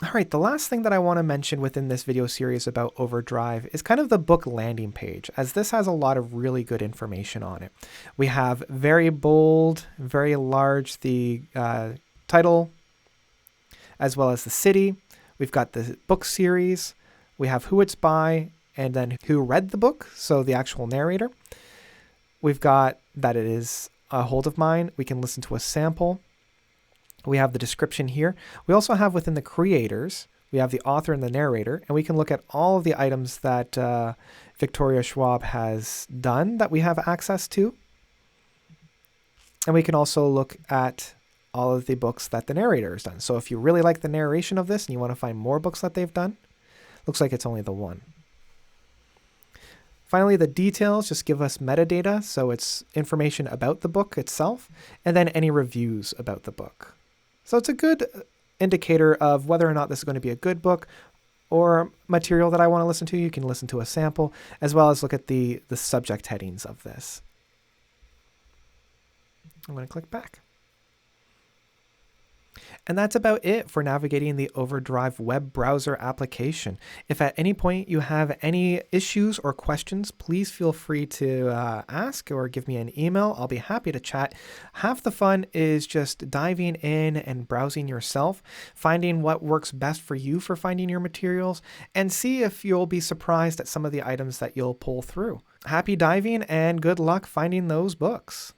All right, the last thing that I want to mention within this video series about Overdrive is kind of the book landing page, as this has a lot of really good information on it. We have very bold, very large, the title, as well as the city. We've got the book series. We have who it's by, and then who read the book, so the actual narrator. We've got that it is a hold of mine. We can listen to a sample. We have the description here. We also have within the creators, we have the author and the narrator, and we can look at all of the items that Victoria Schwab has done that we have access to. And we can also look at all of the books that the narrator has done. So if you really like the narration of this and you want to find more books that they've done, looks like it's only the one. Finally, the details just give us metadata, so it's information about the book itself, and then any reviews about the book. So it's a good indicator of whether or not this is going to be a good book or material that I want to listen to. You can listen to a sample, as well as look at the subject headings of this. I'm going to click back. And that's about it for navigating the Overdrive web browser application. If at any point you have any issues or questions, please feel free to ask or give me an email. I'll be happy to chat. Half the fun is just diving in and browsing yourself, finding what works best for you for finding your materials, and see if you'll be surprised at some of the items that you'll pull through. Happy diving and good luck finding those books.